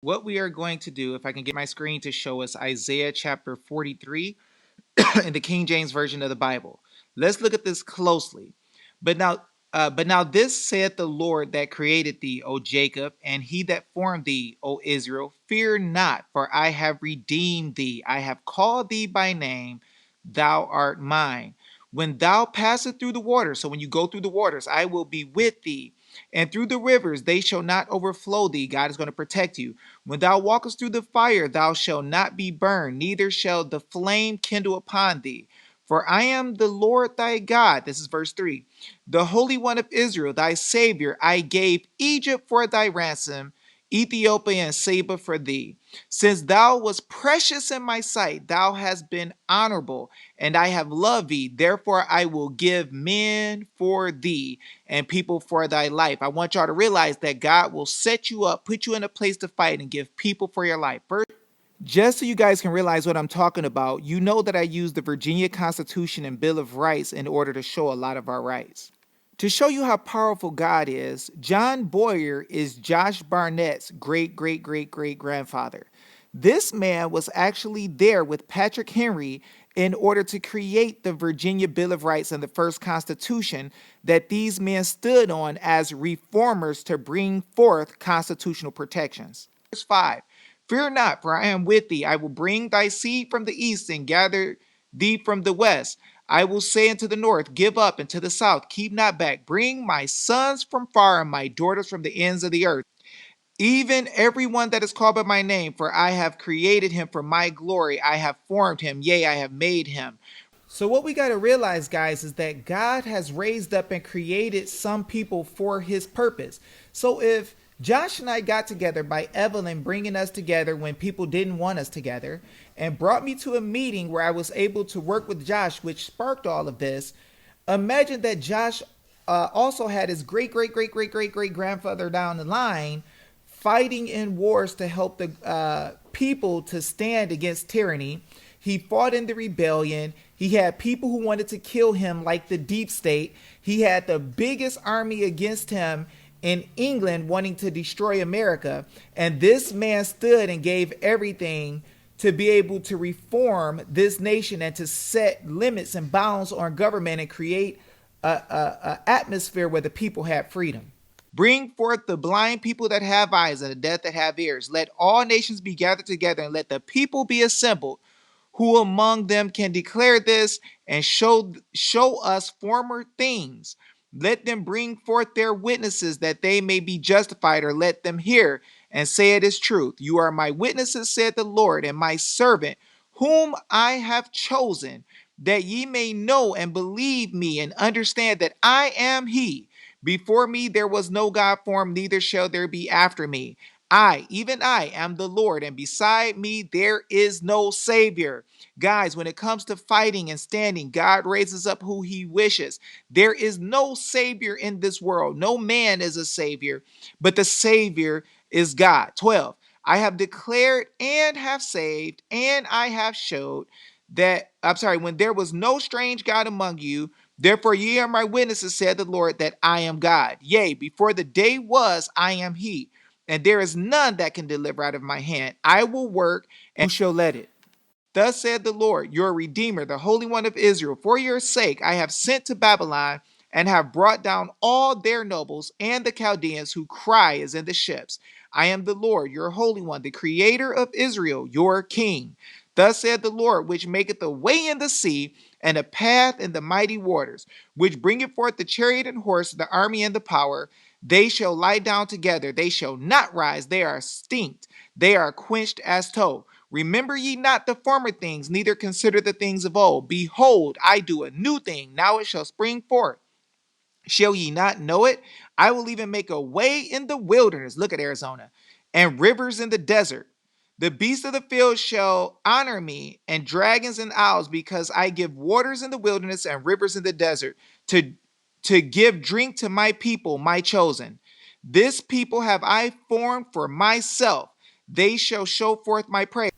What we are going to do, if I can get my screen to show us Isaiah chapter 43 in the King James Version of the Bible. Let's look at this closely. But now, but now this saith the Lord that created thee, O Jacob, and he that formed thee, O Israel. Fear not, for I have redeemed thee. I have called thee by name. Thou art mine. When thou passest through the waters, so when you go through the waters, I will be with thee. And through the rivers, they shall not overflow thee. God is going to protect you. When thou walkest through the fire, thou shalt not be burned, neither shall the flame kindle upon thee. For I am the Lord thy God. This is verse 3. The Holy One of Israel, thy Savior. I gave Egypt for thy ransom, Ethiopia and Seba for thee. Since thou wast precious in my sight, thou hast been honorable, and I have loved thee. Therefore I will give men for thee and people for thy life. I want y'all to realize that God will set you up, put you in a place to fight, and give people for your life. First, just so you guys can realize what I'm talking about, you know that I use the Virginia Constitution and Bill of Rights in order to show a lot of our rights. To show you how powerful God is, John Boyer is Josh Barnett's great grandfather. This man was actually there with Patrick Henry in order to create the Virginia Bill of Rights and the first Constitution that these men stood on as reformers to bring forth constitutional protections. Verse 5. Fear not, for I am with thee. I will bring thy seed from the east and gather thee from the west. I will say unto the north, give up, and to the south, keep not back. Bring my sons from far and my daughters from the ends of the earth. Even everyone that is called by my name, for I have created him for my glory. I have formed him, yea, I have made him. So, what we got to realize, guys, is that God has raised up and created some people for his purpose. So, if Josh and I got together by Evelyn bringing us together when people didn't want us together and brought me to a meeting where I was able to work with Josh, which sparked all of this, imagine that Josh also had his great grandfather down the line fighting in wars to help the people to stand against tyranny. He fought in the rebellion. He had people who wanted to kill him, like the deep state. He had the biggest army against him in England wanting to destroy America. And this man stood and gave everything to be able to reform this nation and to set limits and bounds on government and create a atmosphere where the people had freedom. Bring forth the blind people that have eyes and the deaf that have ears. Let all nations be gathered together and let the people be assembled. Who among them can declare this and show us former things? Let them bring forth their witnesses that they may be justified, or let them hear and say it is truth. You are my witnesses, said the Lord, and my servant, whom I have chosen, that ye may know and believe me and understand that I am he. Before me there was no God formed, neither shall there be after me. I, even I, am the Lord, and beside me there is no Savior. Guys, when it comes to fighting and standing, God raises up who he wishes. There is no Savior in this world. No man is a Savior, but the Savior is God. 12. I have declared and have saved, and I have showed that, when there was no strange God among you. Therefore ye are my witnesses, said the Lord, that I am God. Yea, before the day was, I am he. And there is none that can deliver out of my hand. I will work, and who shall let it? Thus said the Lord, your Redeemer, the Holy One of Israel. For your sake I have sent to Babylon and have brought down all their nobles and the Chaldeans who cry as in the ships. I am the Lord, your Holy One, the Creator of Israel, your King. Thus said the Lord, which maketh a way in the sea and a path in the mighty waters, which bringeth forth the chariot and horse, the army and the power. They shall lie down together, they shall not rise, they are extinct, they are quenched as tow. Remember ye not the former things, neither consider the things of old. Behold, I do a new thing, now it shall spring forth. Shall ye not know it? I will even make a way in the wilderness. Look at Arizona. And rivers in the desert. The beasts of the field shall honor me, and dragons and owls, because I give waters in the wilderness and rivers in the desert to give drink to my people, my chosen. This people have I formed for myself. They shall show forth my praise.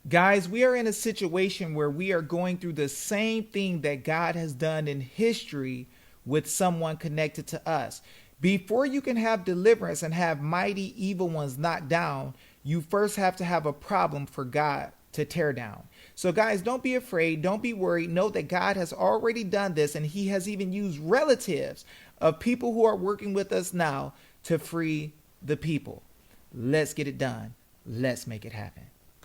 Guys, we are in a situation where we are going through the same thing that God has done in history with someone connected to us. Before you can have deliverance and have mighty evil ones knocked down, you first have to have a problem for God to tear down. So, guys, don't be afraid. Don't be worried. Know that God has already done this, and He has even used relatives of people who are working with us now to free the people. Let's get it done. Let's make it happen.